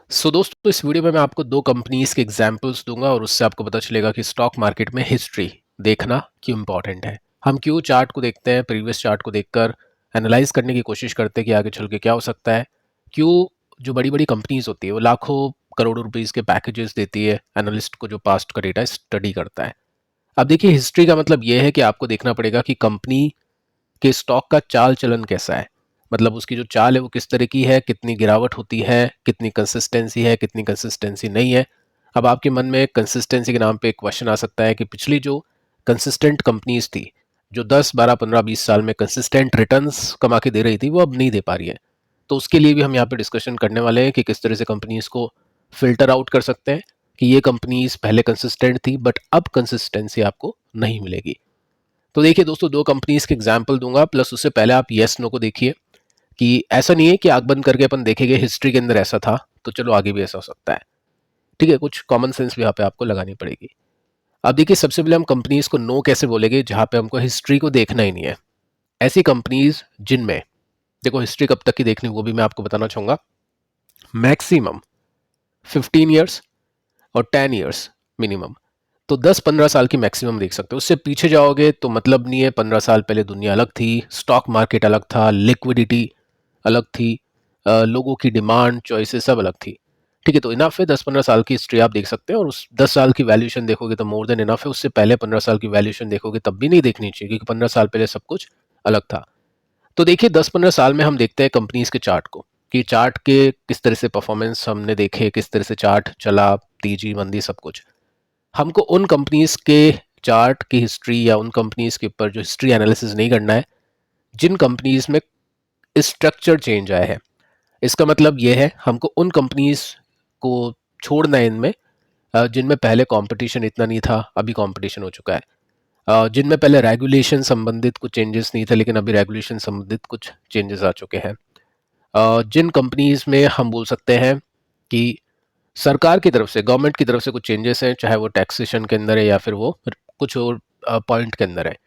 दोस्तों इस वीडियो में मैं आपको दो कंपनीज के एग्जांपल्स दूंगा और उससे आपको पता चलेगा कि स्टॉक मार्केट में हिस्ट्री देखना क्यों इंपॉर्टेंट है। हम क्यों चार्ट को देखते हैं, प्रीवियस चार्ट को देखकर एनालाइज करने की कोशिश करते हैं कि आगे चल के क्या हो सकता है। क्यों जो बड़ी बड़ी कंपनीज होती है वो लाखों करोड़ों रुपीज़ के पैकेजेस देती है एनालिस्ट को जो पास्ट का डेटा स्टडी करता है। अब देखिए, हिस्ट्री का मतलब ये है कि आपको देखना पड़ेगा कि कंपनी कि स्टॉक का चाल चलन कैसा है। मतलब उसकी जो चाल है वो किस तरह की है, कितनी गिरावट होती है, कितनी कंसिस्टेंसी है, कितनी कंसिस्टेंसी नहीं है। अब आपके मन में कंसिस्टेंसी के नाम पे एक क्वेश्चन आ सकता है कि पिछली जो कंसिस्टेंट कंपनीज थी, जो 10 12 15 20 साल में कंसिस्टेंट रिटर्न्स कमा के दे रही थी, वो अब नहीं दे पा रही है। तो उसके लिए भी हम यहाँ पे डिस्कशन करने वाले हैं कि किस तरह से कंपनीज को फिल्टर आउट कर सकते हैं कि ये कंपनीज पहले कंसिस्टेंट थी बट अब कंसिस्टेंसी आपको नहीं मिलेगी। तो देखिए दोस्तों, दो कंपनीज के एग्जाम्पल दूंगा, प्लस उससे पहले आप येस नो को देखिए कि ऐसा नहीं है कि आंख बंद करके अपन देखेंगे हिस्ट्री के अंदर ऐसा था तो चलो आगे भी ऐसा हो सकता है। ठीक है, कुछ कॉमन सेंस भी यहाँ पे आपको लगानी पड़ेगी। अब देखिए, सबसे पहले हम कंपनीज को नो कैसे बोलेंगे जहां पे हमको हिस्ट्री को देखना ही नहीं है। ऐसी कंपनीज जिनमें देखो हिस्ट्री कब तक की देखनी वो भी मैं आपको बताना चाहूंगा। मैक्सिमम 15 ईयर्स और 10 ईयर्स मिनिमम। तो 10-15 साल की मैक्सिमम देख सकते हो। उससे पीछे जाओगे तो मतलब नहीं है। 15 साल पहले दुनिया अलग थी, स्टॉक मार्केट अलग था, लिक्विडिटी अलग थी, लोगों की डिमांड चॉइसेस सब अलग थी। ठीक है, तो इनफ है 10-15 साल की हिस्ट्री आप देख सकते हैं और उस 10 साल की वैल्यूएशन देखोगे तो मोर देन इनफ है। उससे पहले 15 साल की वैल्यूएशन देखोगे तब भी नहीं देखनी चाहिए क्योंकि 15 साल पहले सब कुछ अलग था। तो देखिए 10-15 साल में हम देखते हैं कंपनीज के चार्ट को कि चार्ट के किस तरह से परफॉर्मेंस हमने देखे, किस तरह से चार्ट चला, तेजी मंदी सब कुछ। हमको उन कंपनीज के चार्ट की हिस्ट्री या उन कंपनीज के ऊपर जो हिस्ट्री एनालिसिस नहीं करना है जिन कंपनीज में स्ट्रक्चर चेंज आया है। इसका मतलब यह है हमको उन कंपनीज को छोड़ना है इनमें जिनमें पहले कंपटीशन इतना नहीं था, अभी कंपटीशन हो चुका है। जिनमें पहले रेगुलेशन संबंधित कुछ चेंजेस नहीं थे लेकिन अभी रेगुलेशन संबंधित कुछ चेंजेस आ चुके हैं। जिन कंपनीज में हम बोल सकते हैं कि सरकार की तरफ से, गवर्नमेंट की तरफ से कुछ चेंजेस हैं, चाहे वो टैक्सेशन के अंदर है या फिर वो कुछ और पॉइंट के अंदर है।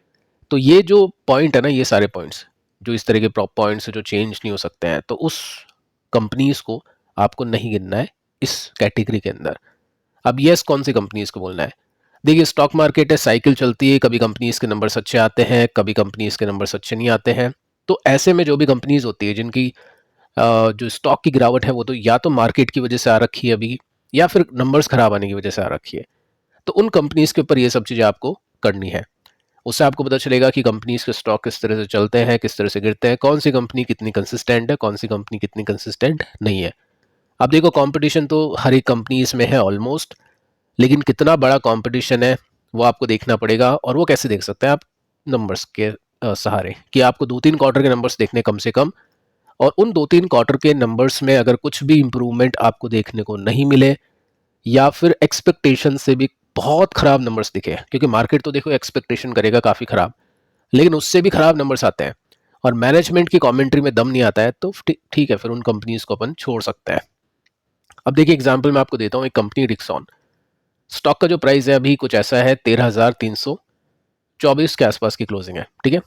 तो ये जो पॉइंट है ना, ये सारे पॉइंट्स जो इस तरह के पॉइंट्स जो चेंज नहीं हो सकते हैं, तो उस कंपनीज को आपको नहीं गिनना है इस कैटेगरी के अंदर। अब यस, कौन सी कंपनीज को बोलना है। देखिए, स्टॉक मार्केट है, साइकिल चलती है, कभी कंपनीज के नंबर अच्छे आते हैं, कभी कंपनीज के नंबर अच्छे नहीं आते हैं। तो ऐसे में जो भी कंपनीज होती है जिनकी जो स्टॉक की गिरावट है वो तो या तो मार्केट की वजह से आ रखी है अभी, या फिर नंबर्स खराब आने की वजह से आ रखी है। तो उन कंपनीज के ऊपर ये सब चीज़ें आपको करनी है। उससे आपको पता चलेगा कि कंपनीज के स्टॉक किस तरह से चलते हैं, किस तरह से गिरते हैं, कौन सी कंपनी कितनी कंसिस्टेंट है, कौन सी कंपनी कितनी कंसिस्टेंट नहीं है। अब देखो, कंपटीशन तो हर एक कंपनीज में है ऑलमोस्ट, लेकिन कितना बड़ा कंपटीशन है वो आपको देखना पड़ेगा। और वो कैसे देख सकते हैं आप? नंबर्स के सहारे, कि आपको 2-3 क्वार्टर के नंबर्स देखने कम से कम। और उन 2-3 क्वार्टर के नंबर्स में अगर कुछ भी इंप्रूवमेंट आपको देखने को नहीं मिले या फिर एक्सपेक्टेशन से भी बहुत खराब नंबर्स दिखे, क्योंकि मार्केट तो देखो एक्सपेक्टेशन करेगा काफ़ी खराब, लेकिन उससे भी खराब नंबर्स आते हैं और मैनेजमेंट की कमेंट्री में दम नहीं आता है, तो ठीक है, फिर उन कंपनीज को अपन छोड़ सकते हैं। अब देखिए, एग्जाम्पल मैं आपको देता हूँ। एक कंपनी रिक्सॉन, स्टॉक का जो प्राइस है अभी कुछ ऐसा है 13,324 के आसपास की क्लोजिंग है। ठीक है,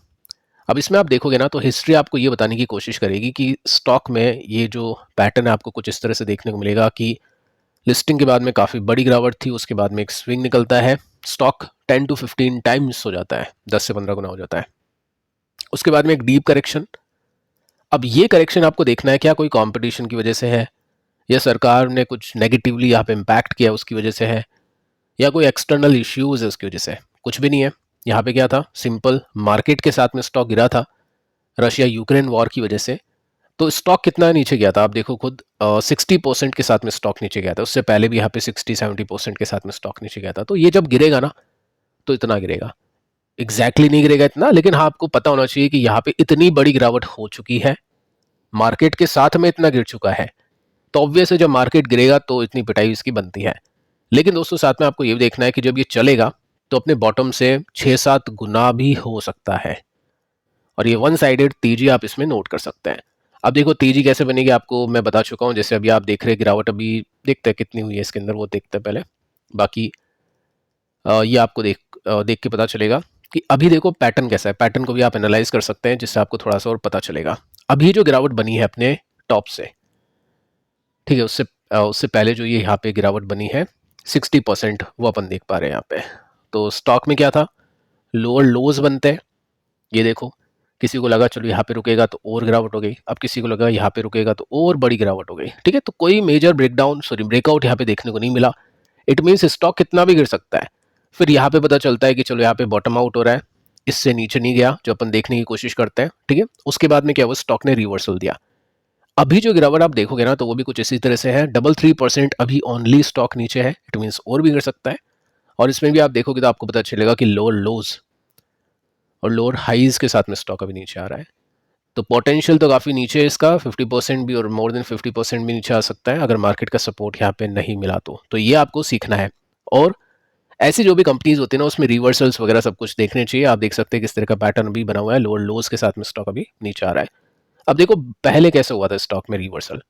अब इसमें आप देखोगे ना तो हिस्ट्री आपको ये बताने की कोशिश करेगी कि स्टॉक में ये जो पैटर्न है आपको कुछ इस तरह से देखने को मिलेगा कि लिस्टिंग के बाद में काफ़ी बड़ी गिरावट थी, उसके बाद में एक स्विंग निकलता है, स्टॉक 10 to 15 टाइम्स हो जाता है, 10 से 15 गुना हो जाता है। उसके बाद में एक डीप करेक्शन। अब ये करेक्शन आपको देखना है क्या कोई कंपटीशन की वजह से है, या सरकार ने कुछ नेगेटिवली यहाँ पे इम्पैक्ट किया उसकी वजह से है, या कोई एक्सटर्नल इश्यूज है उसकी वजह से। कुछ भी नहीं है। यहाँ पे क्या था, सिंपल मार्केट के साथ में स्टॉक गिरा था रशिया यूक्रेन वॉर की वजह से। तो स्टॉक कितना नीचे गया था आप देखो खुद, 60% के साथ में स्टॉक नीचे गया था। उससे पहले भी यहाँ पे 60-70% के साथ में स्टॉक नीचे गया था। तो ये जब गिरेगा ना तो इतना गिरेगा, एग्जैक्टली नहीं गिरेगा इतना, लेकिन हाँ आपको पता होना चाहिए कि यहाँ पे इतनी बड़ी गिरावट हो चुकी है, मार्केट के साथ में इतना गिर चुका है। तो ऑब्वियस है जब मार्केट गिरेगा तो इतनी पिटाई इसकी बनती है। लेकिन दोस्तों साथ में आपको ये भी देखना है कि जब ये चलेगा तो अपने बॉटम से 6-7 गुना भी हो सकता है। और ये वन साइडेड तेजी आप इसमें नोट कर सकते हैं। अब देखो तेजी कैसे बनेगी आपको मैं बता चुका हूँ। जैसे अभी आप देख रहे हैं गिरावट, अभी देखते हैं कितनी हुई है इसके अंदर, वो देखते हैं पहले। बाकी ये आपको देख के पता चलेगा कि अभी देखो पैटर्न कैसा है। पैटर्न को भी आप एनालाइज कर सकते हैं जिससे आपको थोड़ा सा और पता चलेगा। अभी जो गिरावट बनी है अपने टॉप से, ठीक है, उससे उससे पहले जो ये यहाँ पे गिरावट बनी है 60%, वो अपन देख पा रहे हैं यहाँ पे। तो स्टॉक में क्या था, लोअर लोज बनते हैं, ये देखो, किसी को लगा चलो यहाँ पे रुकेगा तो और गिरावट हो गई, अब किसी को लगा यहाँ पे रुकेगा तो और बड़ी गिरावट हो गई, ठीक है। तो कोई मेजर ब्रेकडाउन सॉरी ब्रेकआउट यहाँ पे देखने को नहीं मिला। इट मीन्स स्टॉक कितना भी गिर सकता है। फिर यहाँ पे पता चलता है कि चलो यहाँ पे बॉटम आउट हो रहा है, इससे नीचे नहीं गया, जो अपन देखने की कोशिश करते हैं, ठीक है। उसके बाद में क्या हुआ, स्टॉक ने रिवर्सल दिया। अभी जो गिरावट आप देखोगे ना, तो वो भी कुछ इसी तरह से है, 3% अभी ओनली स्टॉक नीचे है, इट मीन्स और भी गिर सकता है। और इसमें भी आप देखोगे तो आपको पता चलेगा कि लोअर लोज और लोअर हाईज के साथ में स्टॉक अभी नीचे आ रहा है। तो पोटेंशियल तो काफ़ी नीचे है इसका, 50% भी और मोर देन 50% भी नीचे आ सकता है अगर मार्केट का सपोर्ट यहाँ पे नहीं मिला तो ये आपको सीखना है। और ऐसी जो भी कंपनीज होती है ना, उसमें रिवर्सल्स वगैरह सब कुछ देखने चाहिए। आप देख सकते हैं किस तरह का पैटर्न भी बना हुआ है, लोअर लोज के साथ में स्टॉक अभी नीचे आ रहा है। अब देखो पहले कैसे हुआ था स्टॉक में रिवर्सल,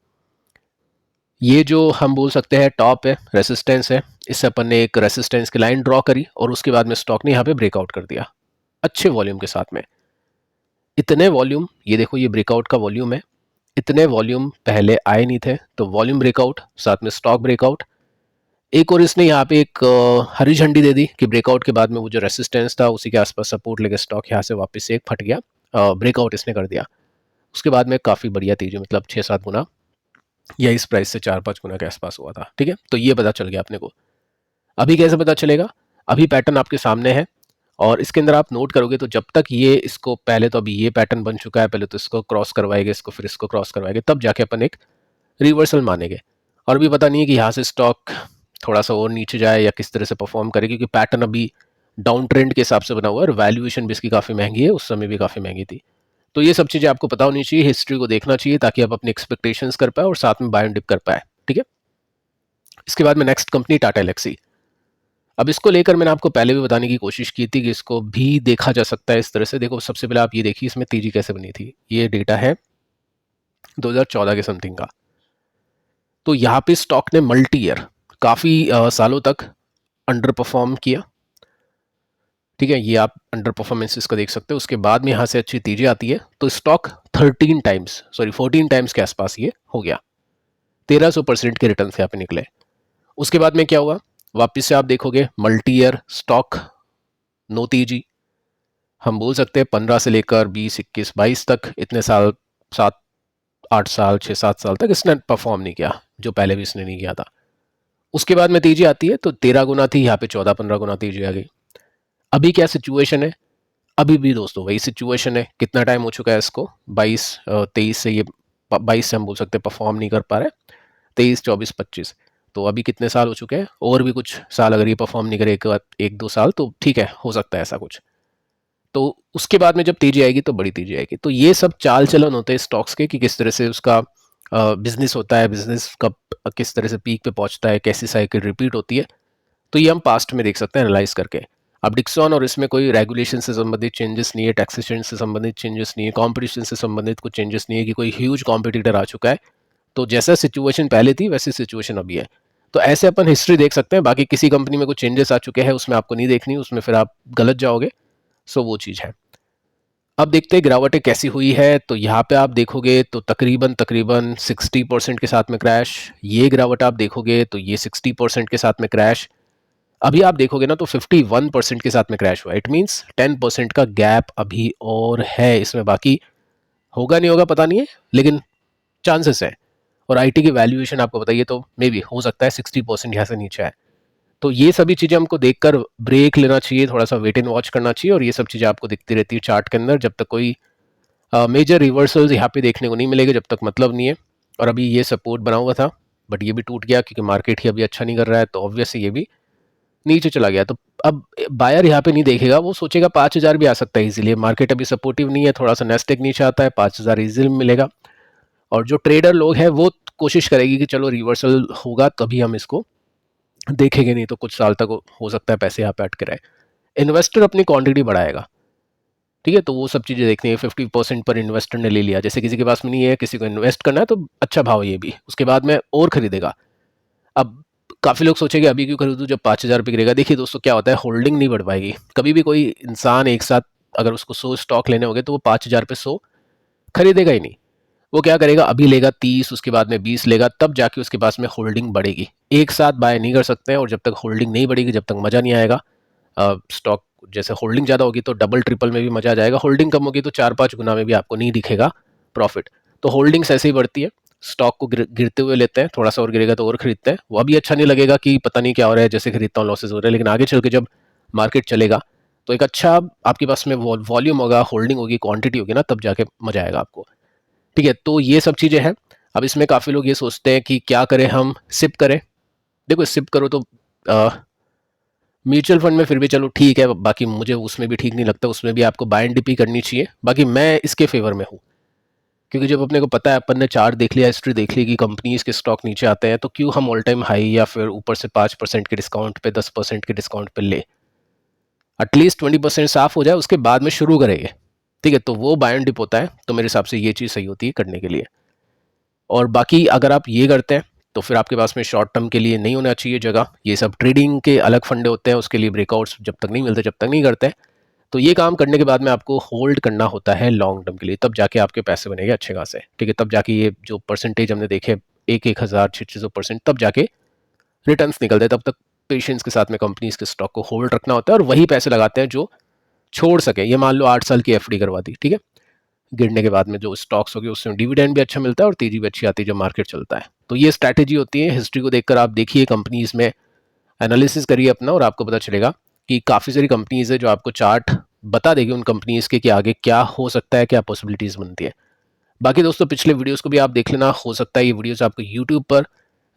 ये जो हम बोल सकते हैं टॉप है, रेसिस्टेंस है, इससे अपन ने एक रेसिस्टेंस की लाइन ड्रॉ करी और उसके बाद में स्टॉक ने यहाँ पे ब्रेकआउट कर दिया अच्छे वॉल्यूम के साथ में। इतने वॉल्यूम, ये देखो ये ब्रेकआउट का वॉल्यूम है, इतने वॉल्यूम पहले आए नहीं थे। तो वॉल्यूम ब्रेकआउट साथ में स्टॉक ब्रेकआउट, एक और इसने यहाँ पे एक हरी झंडी दे दी कि ब्रेकआउट के बाद में वो जो रेसिस्टेंस था उसी के आसपास सपोर्ट लेके स्टॉक यहाँ से वापस से एक फट गया, ब्रेकआउट इसने कर दिया। उसके बाद में काफ़ी बढ़िया तेजी, मतलब 6-7 गुना या इस प्राइस से 4-5 गुना के आसपास हुआ था, ठीक है। तो ये पता चल गया अपने को। अभी कैसे पता चलेगा, अभी पैटर्न आपके सामने है और इसके अंदर आप नोट करोगे तो जब तक ये इसको, पहले तो अभी ये पैटर्न बन चुका है, पहले तो इसको क्रॉस करवाएगा, इसको फिर इसको क्रॉस करवाएगा, तब जाके अपन एक रिवर्सल मानेंगे। और अभी पता नहीं है कि यहाँ से स्टॉक थोड़ा सा और नीचे जाए या किस तरह से परफॉर्म करे, क्योंकि पैटर्न अभी डाउन ट्रेंड के हिसाब से बना हुआ है और वैल्यूएशन भी इसकी काफ़ी महंगी है, उस समय भी काफ़ी महंगी थी। तो ये सब चीज़ें आपको पता होनी चाहिए, हिस्ट्री को देखना चाहिए ताकि आप अपने एक्सपेक्टेशंस कर पाए और साथ में बाय एंड डिप कर पाए, ठीक है। इसके बाद में नेक्स्ट कंपनी टाटा एलेक्सी। अब इसको लेकर मैंने आपको पहले भी बताने की कोशिश की थी कि इसको भी देखा जा सकता है इस तरह से। देखो सबसे पहले आप ये देखिए इसमें तेजी कैसे बनी थी, ये डेटा है 2014 के समथिंग का। तो यहाँ पे स्टॉक ने मल्टी ईयर काफ़ी सालों तक अंडर परफॉर्म किया, ठीक है। ये आप अंडर परफॉर्मेंसेस का देख सकते हो। उसके बाद में यहाँ से अच्छी तेजी आती है तो स्टॉक 14 टाइम्स के आसपास ये हो गया, 1300% के रिटर्न यहाँ पे निकले। उसके बाद में क्या हुआ, वापस से आप देखोगे मल्टी ईयर स्टॉक नो तेजी, हम बोल सकते हैं 15 से लेकर 20, 21, 22 तक, इतने साल, 7-8 साल, 6-7 साल तक इसने परफॉर्म नहीं किया, जो पहले भी इसने नहीं किया था। उसके बाद में तेजी आती है तो 13 गुना थी, यहाँ पे 14-15 गुना तेजी आ गई। अभी क्या सिचुएशन है, अभी भी दोस्तों वही सिचुएशन है। कितना टाइम हो चुका है इसको, 23 से, ये 22 से हम बोल सकते हैं परफॉर्म नहीं कर पा रहे, 23, 24, 25, तो अभी कितने साल हो चुके हैं, और भी कुछ साल अगर ये परफॉर्म नहीं करे, एक दो साल, तो ठीक है, हो सकता है ऐसा कुछ। तो उसके बाद में जब तेजी आएगी तो बड़ी तेजी आएगी। तो ये सब चाल चलन होते हैं स्टॉक्स के कि किस तरह से उसका बिजनेस होता है, बिजनेस कब किस तरह से पीक पे पहुंचता है, कैसी साइकिल रिपीट होती है। तो ये हम पास्ट में देख सकते हैं एनालाइज करके। अब डिक्सॉन और इसमें कोई रेगुलेशन से संबंधित चेंजेस नहीं है, टैक्सेशन से संबंधित चेंजेस नहीं है, कॉम्पिटिशन से संबंधित कुछ चेंजेस नहीं है कि कोई ह्यूज कॉम्पिटिटर आ चुका है। तो जैसा सिचुएशन पहले थी वैसी सिचुएशन अभी है। तो ऐसे अपन हिस्ट्री देख सकते हैं। बाकी किसी कंपनी में कुछ चेंजेस आ चुके हैं उसमें आपको नहीं देखनी, उसमें फिर आप गलत जाओगे। सो वो चीज़ है। अब देखते हैं गिरावटें कैसी हुई है। तो यहाँ पे आप देखोगे तो तकरीबन 60% के साथ में क्रैश। ये गिरावट आप देखोगे तो ये 60% के साथ में क्रैश। अभी आप देखोगे ना तो 51% के साथ में क्रैश हुआ। इट मीन्स 10% का गैप अभी और है इसमें। बाकी होगा नहीं होगा पता नहीं है, लेकिन चांसेस है। और आईटी की वैल्यूएशन आपको बताइए तो मे बी हो सकता है 60% यहाँ से नीचे आए। तो ये सभी चीज़ें हमको देखकर ब्रेक लेना चाहिए, थोड़ा सा वेट एंड वॉच करना चाहिए। और ये सब चीज़ें आपको दिखती रहती है चार्ट के अंदर, जब तक कोई मेजर रिवर्सल्स यहाँ पे देखने को नहीं मिलेगा जब तक मतलब नहीं है। और अभी ये सपोर्ट बना हुआ था बट ये भी टूट गया क्योंकि मार्केट ही अभी अच्छा नहीं कर रहा है, तो ऑब्वियसली ये भी नीचे चला गया। तो अब बायर यहाँ पे नहीं देखेगा, वो सोचेगा 5,000 भी आ सकता है इजीली। मार्केट अभी सपोर्टिव नहीं है, थोड़ा सा नेस्टेक नीचे आता है, 5,000 इजीली मिलेगा। और जो ट्रेडर लोग हैं वो कोशिश करेगी कि चलो रिवर्सल होगा तभी हम इसको देखेंगे, नहीं तो कुछ साल तक हो सकता है पैसे यहाँ पे अटके रहे। इन्वेस्टर अपनी क्वांटिटी बढ़ाएगा, ठीक है। तो वो सब चीज़ें देखनी है। 50% पर इन्वेस्टर ने ले लिया, जैसे किसी के पास में नहीं है, किसी को इन्वेस्ट करना है तो अच्छा भाव ये भी, उसके बाद में और खरीदेगा। अब काफ़ी लोग सोचेंगे अभी क्यों खरीदूं जब 5,000 पे गिरेगा। देखिए दोस्तों क्या होता है, होल्डिंग नहीं बढ़ पाएगी कभी भी। कोई इंसान एक साथ अगर उसको 100 स्टॉक लेने होंगे तो वो 5,000 पे 100 खरीदेगा ही नहीं, वो क्या करेगा, अभी लेगा 30, उसके बाद में 20 लेगा, तब जाके उसके पास में होल्डिंग बढ़ेगी। एक साथ बाय नहीं कर सकते हैं, और जब तक होल्डिंग नहीं बढ़ेगी जब तक मज़ा नहीं आएगा। स्टॉक जैसे होल्डिंग ज़्यादा होगी तो डबल ट्रिपल में भी मज़ा आ जाएगा, होल्डिंग कम होगी तो 4-5 गुना में भी आपको नहीं दिखेगा प्रॉफिट। तो होल्डिंग्स ऐसे ही बढ़ती है। स्टॉक को गिरते हुए लेते हैं, थोड़ा सा और गिरेगा तो और खरीदते हैं। वो अभी अच्छा नहीं लगेगा कि पता नहीं क्या हो रहा है, जैसे खरीदता हूँ लॉसेज हो रहा है, लेकिन आगे चल के जब मार्केट चलेगा तो एक अच्छा आपके पास में वॉल्यूम होगा, होल्डिंग होगी, क्वांटिटी होगी ना, तब जाके मजा आएगा आपको। ठीक है, तो ये सब चीज़ें हैं। अब इसमें काफ़ी लोग ये सोचते हैं कि क्या करें, हम सिप करें। देखो सिप करो तो म्यूचुअल फंड में फिर भी चलो ठीक है, बाकी मुझे उसमें भी ठीक नहीं लगता, उसमें भी आपको बाय एंड डिपी करनी चाहिए। बाकी मैं इसके फेवर में हूँ, क्योंकि जब अपने को पता है, अपन ने चार्ट देख लिया, हिस्ट्री देख ली कि कंपनीज के स्टॉक नीचे आते हैं, तो क्यों हम ऑल टाइम हाई या फिर ऊपर से 5% के डिस्काउंट पे, 10% के डिस्काउंट पे ले। एटलीस्ट 20% साफ हो जाए उसके बाद में शुरू करेंगे। ठीक है, तो वो बाय एंड डिप होता है, तो मेरे हिसाब से ये चीज़ सही होती है करने के लिए। और बाकी अगर आप ये करते हैं तो फिर आपके पास में शॉर्ट टर्म के लिए नहीं होना चाहिए जगह। ये सब ट्रेडिंग के अलग फंडे होते हैं, उसके लिए ब्रेकआउट्स जब तक नहीं मिलते जब तक नहीं करते। तो ये काम करने के बाद में आपको होल्ड करना होता है लॉन्ग टर्म के लिए, तब जाके आपके पैसे बनेंगे अच्छे खासे। ठीक है, तब जाके ये जो परसेंटेज हमने देखे 1,000, 600%, तब जाके रिटर्न्स निकलते हैं। तब तक पेशेंस के साथ में कंपनीज के स्टॉक को होल्ड रखना होता है, और वही पैसे लगाते हैं जो छोड़ सके। ये मान लो 8 साल की एफडी करवा दी, ठीक है, गिरने के बाद में जो स्टॉक्स हो गए उसमें डिविडेंड भी अच्छा मिलता है और तेजी भी अच्छी आती है जब मार्केट चलता है। तो ये स्ट्रैटेजी होती है। हिस्ट्री को देखकर आप देखिए, कंपनीज में एनालिसिस करिए अपना, और आपको पता चलेगा कि काफ़ी सारी कंपनीज है जो आपको चार्ट बता देगी उन कंपनीज के कि आगे क्या हो सकता है, क्या पॉसिबिलिटीज़ बनती है। बाकी दोस्तों पिछले वीडियोस को भी आप देख लेना, हो सकता है ये वीडियोस आपको यूट्यूब पर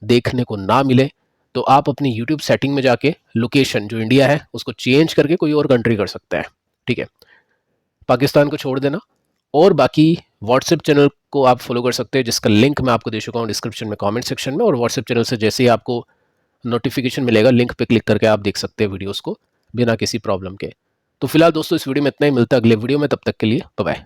देखने को ना मिले, तो आप अपनी यूट्यूब सेटिंग में जाके लोकेशन जो इंडिया है उसको चेंज करके कोई और कंट्री कर सकते हैं। ठीक है, पाकिस्तान को छोड़ देना। और बाकी व्हाट्सएप चैनल को आप फॉलो कर सकते हैं, जिसका लिंक मैं आपको दे चुका हूँ डिस्क्रिप्शन में, कमेंट सेक्शन में। और व्हाट्सएप चैनल से जैसे ही आपको नोटिफिकेशन मिलेगा, लिंक पे क्लिक करके आप देख सकते हैं वीडियोस को बिना किसी प्रॉब्लम के। तो फिलहाल दोस्तों इस वीडियो में इतना ही, मिलता है अगले वीडियो में, तब तक के लिए बाय बाय।